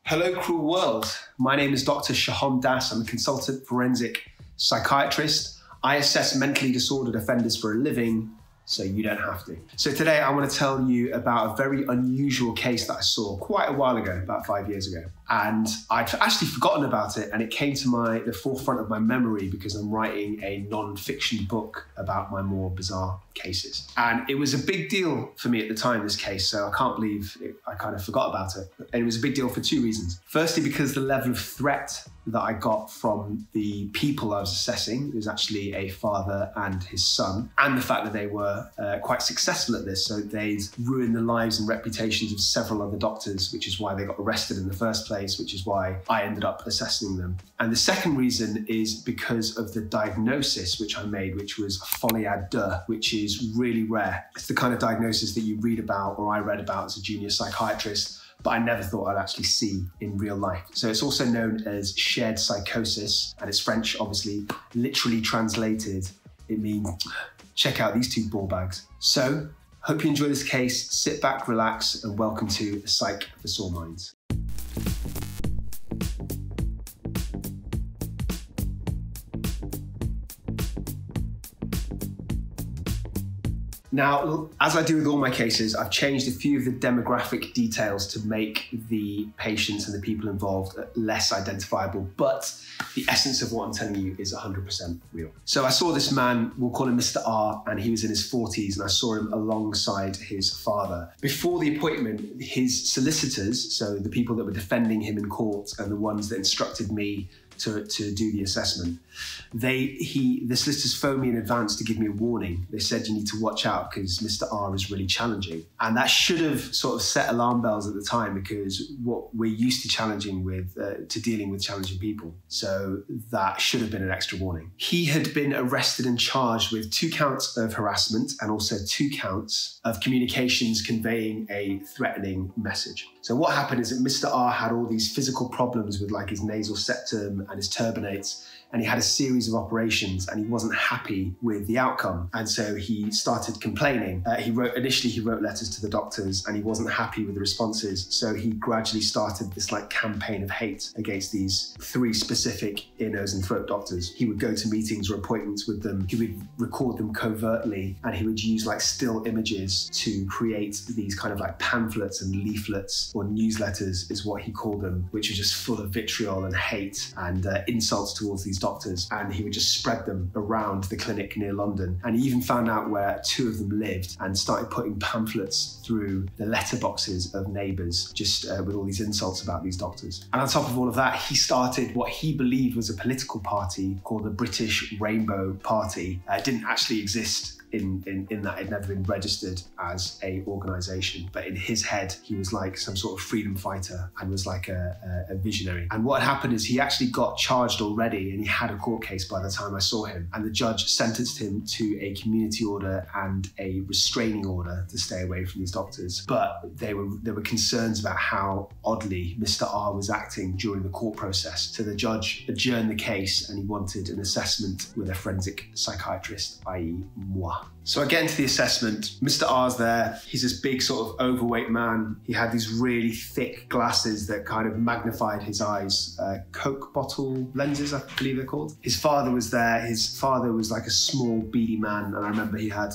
Hello, cruel world. My name is Dr. Sohom Das. I'm a consultant forensic psychiatrist. I assess mentally disordered offenders for a living, so you don't have to. So today I want to tell you about a very unusual case that I saw quite a while ago, about 5 years ago. And I'd actually forgotten about it, and it came to the forefront of my memory because I'm writing a non-fiction book about my more bizarre cases. And it was a big deal for me at the time, this case, so I can't believe I kind of forgot about it. And it was a big deal for two reasons. Firstly, because the level of threat that I got from the people I was assessing, it was actually a father and his son, and the fact that they were quite successful at this. So they'd ruined the lives and reputations of several other doctors, which is why they got arrested in the first place, which is why I ended up assessing them. And the second reason is because of the diagnosis which I made, which was Folie A Deux, which is really rare. It's the kind of diagnosis that you read about, or I read about as a junior psychiatrist, but I never thought I'd actually see in real life. So it's also known as shared psychosis, and it's French, obviously. Literally translated, it means, check out these two ball bags. So, hope you enjoy this case, sit back, relax, and welcome to A Psych for Sore Minds. Now, as I do with all my cases, I've changed a few of the demographic details to make the patients and the people involved less identifiable, but the essence of what I'm telling you is 100% real. So I saw this man, we'll call him Mr. R, and he was in his 40s, and I saw him alongside his father. Before the appointment, his solicitors, so the people that were defending him in court and the ones that instructed me to do the assessment, the solicitors phoned me in advance to give me a warning. They said, you need to watch out because Mr. R is really challenging. And that should have sort of set alarm bells at the time, because what we're used to dealing with challenging people. So that should have been an extra warning. He had been arrested and charged with 2 counts of harassment and also 2 counts of communications conveying a threatening message. So what happened is that Mr. R had all these physical problems with like his nasal septum and his turbinates, and he had a series of operations and he wasn't happy with the outcome. And so he started complaining. Initially he wrote letters to the doctors and he wasn't happy with the responses. So he gradually started this like campaign of hate against these 3 specific ear, nose and throat doctors. He would go to meetings or appointments with them. He would record them covertly, and he would use like still images to create these kind of like pamphlets and leaflets, or newsletters is what he called them, which were just full of vitriol and hate and insults towards these doctors. And he would just spread them around the clinic near London. And he even found out where 2 of them lived and started putting pamphlets through the letterboxes of neighbours, just with all these insults about these doctors. And on top of all of that, he started what he believed was a political party called the British Rainbow Party. It didn't actually exist in that it never been registered as a organisation, but in his head he was like some sort of freedom fighter and was like a visionary. And what had happened is he actually got charged already, and he had a court case by the time I saw him, and the judge sentenced him to a community order and a restraining order to stay away from these doctors. But there were concerns about how oddly Mr. R was acting during the court process, so the judge adjourned the case and he wanted an assessment with a forensic psychiatrist, i.e. moi. So I get into the assessment. Mr. R's there. He's this big sort of overweight man. He had these really thick glasses that kind of magnified his eyes. Coke bottle lenses, I believe they're called. His father was there. His father was like a small, beady man, and I remember he had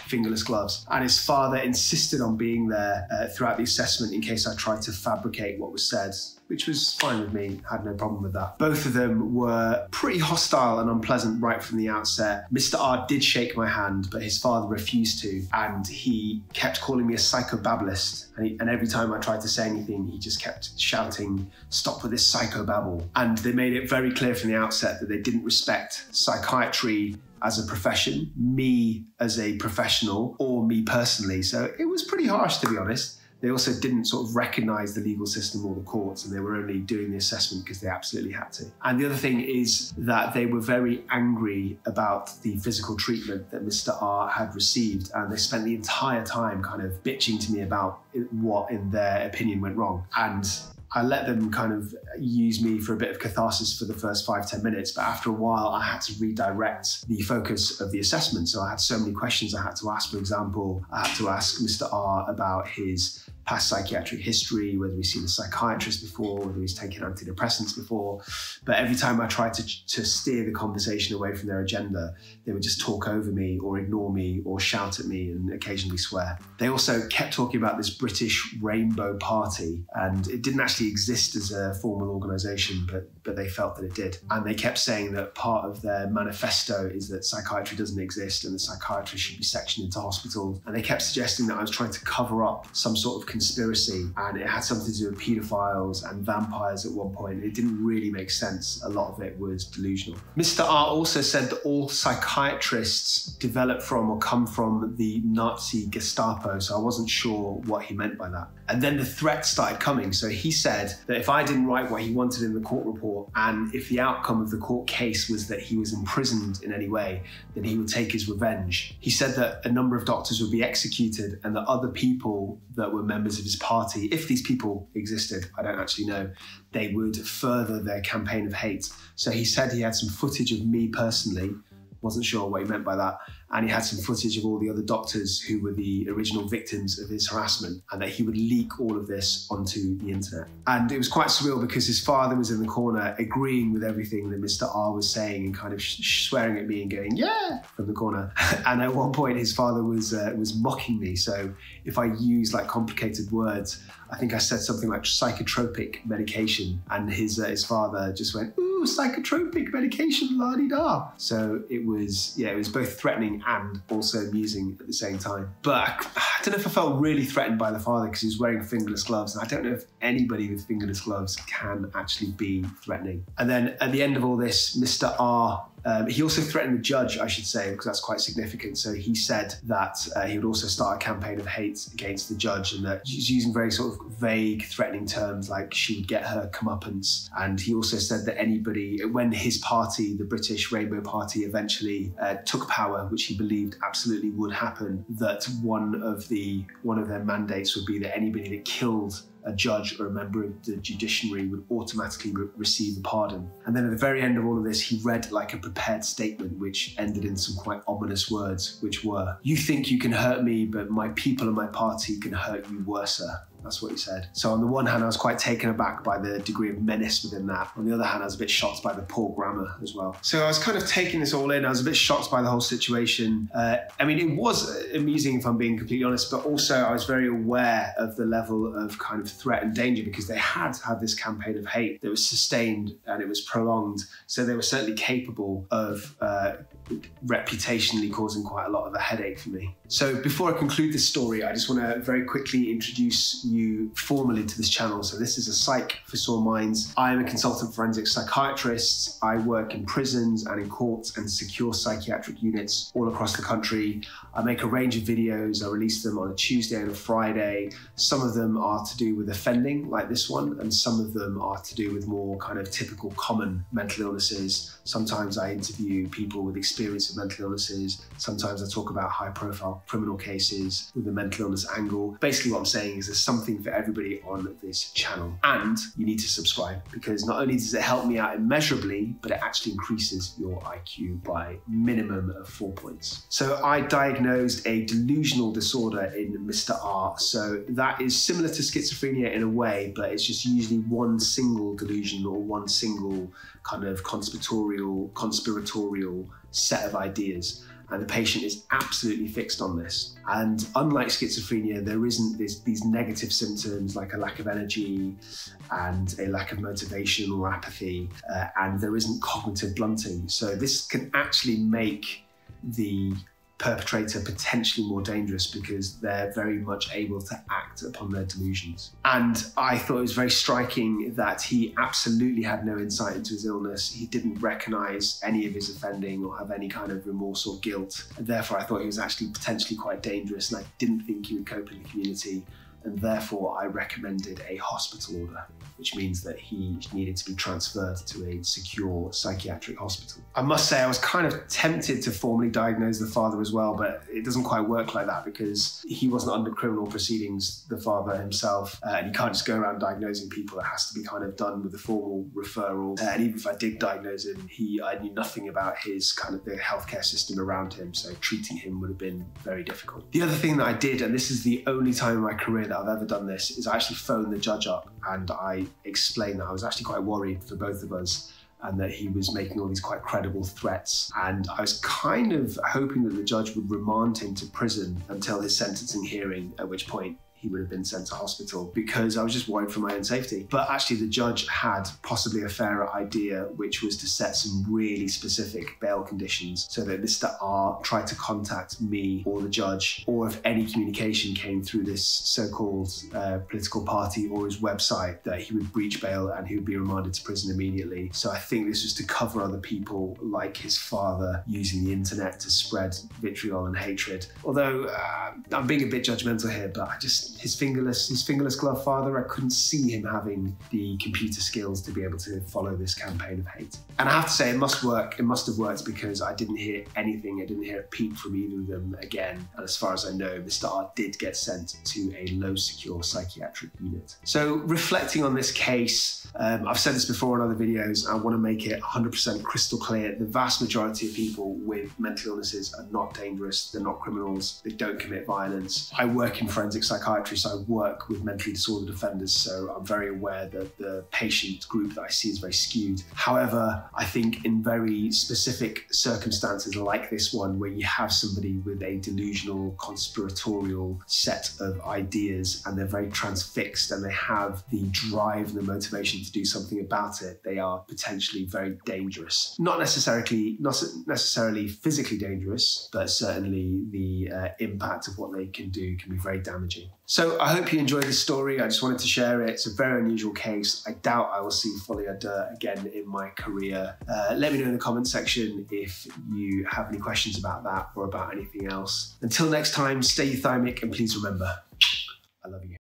fingerless gloves. And his father insisted on being there throughout the assessment in case I tried to fabricate what was said, which was fine with me, had no problem with that. Both of them were pretty hostile and unpleasant right from the outset. Mr. R did shake my hand, but his father refused to, and he kept calling me a psychobabblist. And every time I tried to say anything, he just kept shouting, "Stop with this psychobabble." And they made it very clear from the outset that they didn't respect psychiatry as a profession, me as a professional, or me personally. So it was pretty harsh, to be honest. They also didn't sort of recognise the legal system or the courts, and they were only doing the assessment because they absolutely had to. And the other thing is that they were very angry about the physical treatment that Mr. R had received, and they spent the entire time kind of bitching to me about what, in their opinion, went wrong. And I let them kind of use me for a bit of catharsis for the first 5-10 minutes, but after a while I had to redirect the focus of the assessment. So I had so many questions I had to ask. For example, I had to ask Mr. R about his past psychiatric history, whether he's seen a psychiatrist before, whether he's taken antidepressants before. But every time I tried to steer the conversation away from their agenda, they would just talk over me or ignore me or shout at me and occasionally swear. They also kept talking about this British Rainbow Party, and it didn't actually exist as a formal organisation, but they felt that it did. And they kept saying that part of their manifesto is that psychiatry doesn't exist and the psychiatrists should be sectioned into hospitals. And they kept suggesting that I was trying to cover up some sort of conspiracy, and it had something to do with paedophiles and vampires at one point. It didn't really make sense. A lot of it was delusional. Mr. R also said that all psychiatrists develop from or come from the Nazi Gestapo, so I wasn't sure what he meant by that. And then the threats started coming. So he said that if I didn't write what he wanted in the court report, and if the outcome of the court case was that he was imprisoned in any way, then he would take his revenge. He said that a number of doctors would be executed and that other people that were members of his party, if these people existed, I don't actually know, they would further their campaign of hate. So he said he had some footage of me personally, wasn't sure what he meant by that, and he had some footage of all the other doctors who were the original victims of his harassment, and that he would leak all of this onto the internet. And it was quite surreal because his father was in the corner agreeing with everything that Mr. R was saying and kind of swearing at me and going, yeah, from the corner. And at one point his father was mocking me. So if I use like complicated words, I think I said something like psychotropic medication, and his father just went, ooh, psychotropic medication, la-di-da. So it was both threatening and also amusing at the same time. But I don't know if I felt really threatened by the father because he was wearing fingerless gloves, and I don't know if anybody with fingerless gloves can actually be threatening. And then at the end of all this, Mr. R, he also threatened the judge, I should say, because that's quite significant. So he said that he would also start a campaign of hate against the judge, and that he's using very sort of vague, threatening terms like she would get her comeuppance. And he also said that anybody, when his party, the British Rainbow Party, eventually took power, which he believed absolutely would happen, that one of their mandates would be that anybody that killed a judge or a member of the judiciary would automatically receive a pardon. And then at the very end of all of this, he read like a prepared statement which ended in some quite ominous words, which were, "You think you can hurt me, but my people and my party can hurt you worse." That's what he said. So on the one hand, I was quite taken aback by the degree of menace within that. On the other hand, I was a bit shocked by the poor grammar as well. So I was kind of taking this all in. I was a bit shocked by the whole situation. I mean, it was amusing if I'm being completely honest, but also I was very aware of the level of kind of threat and danger because they had this campaign of hate that was sustained and it was prolonged. So they were certainly capable of reputationally causing quite a lot of a headache for me. So before I conclude this story, I just want to very quickly introduce you formally to this channel. So this is a Psych for Sore Minds. I am a consultant forensic psychiatrist. I work in prisons and in courts and secure psychiatric units all across the country. I make a range of videos. I release them on a Tuesday and a Friday. Some of them are to do with offending, like this one, and some of them are to do with more kind of typical common mental illnesses. Sometimes I interview people with experience of mental illnesses. Sometimes I talk about high-profile criminal cases with a mental illness angle. Basically what I'm saying is there's something for everybody on this channel. And you need to subscribe because not only does it help me out immeasurably, but it actually increases your IQ by minimum of 4 points. So I diagnosed a delusional disorder in Mr. R. So that is similar to schizophrenia in a way, but it's just usually one single delusion or one single kind of conspiratorial set of ideas. And the patient is absolutely fixed on this. And unlike schizophrenia, there isn't these negative symptoms like a lack of energy and a lack of motivation or apathy, and there isn't cognitive blunting. So this can actually make the perpetrator potentially more dangerous because they're very much able to act upon their delusions. And I thought it was very striking that he absolutely had no insight into his illness. He didn't recognize any of his offending or have any kind of remorse or guilt. And therefore I thought he was actually potentially quite dangerous, and I didn't think he would cope in the community. And therefore I recommended a hospital order, which means that he needed to be transferred to a secure psychiatric hospital. I must say I was kind of tempted to formally diagnose the father as well, but it doesn't quite work like that because he wasn't under criminal proceedings, the father himself, and you can't just go around diagnosing people. It has to be kind of done with a formal referral. And even if I did diagnose him, I knew nothing about his kind of the healthcare system around him, so treating him would have been very difficult. The other thing that I did, and this is the only time in my career that that I've ever done this is I actually phoned the judge up and I explained that I was actually quite worried for both of us and that he was making all these quite credible threats. And I was kind of hoping that the judge would remand him to prison until his sentencing hearing, at which point he would have been sent to hospital, because I was just worried for my own safety. But actually the judge had possibly a fairer idea, which was to set some really specific bail conditions so that Mr. R tried to contact me or the judge, or if any communication came through this so-called political party or his website, that he would breach bail and he would be remanded to prison immediately. So I think this was to cover other people like his father using the internet to spread vitriol and hatred. Although I'm being a bit judgmental here, but his fingerless glove father, I couldn't see him having the computer skills to be able to follow this campaign of hate. And I have to say, it must work. It must have worked, because I didn't hear anything. I didn't hear a peep from either of them again. And as far as I know, Mr. R did get sent to a low secure psychiatric unit. So reflecting on this case, I've said this before in other videos, I want to make it 100% crystal clear. The vast majority of people with mental illnesses are not dangerous. They're not criminals. They don't commit violence. I work in forensic psychiatry, so I work with mentally disordered offenders, so I'm very aware that the patient group that I see is very skewed. However, I think in very specific circumstances like this one, where you have somebody with a delusional, conspiratorial set of ideas and they're very transfixed and they have the drive and the motivation to do something about it, they are potentially very dangerous. Not necessarily physically dangerous, but certainly the impact of what they can do can be very damaging. So I hope you enjoyed this story. I just wanted to share it. It's a very unusual case. I doubt I will see Folie A Deux again in my career. Let me know in the comment section if you have any questions about that or about anything else. Until next time, stay euthymic, and please remember, I love you.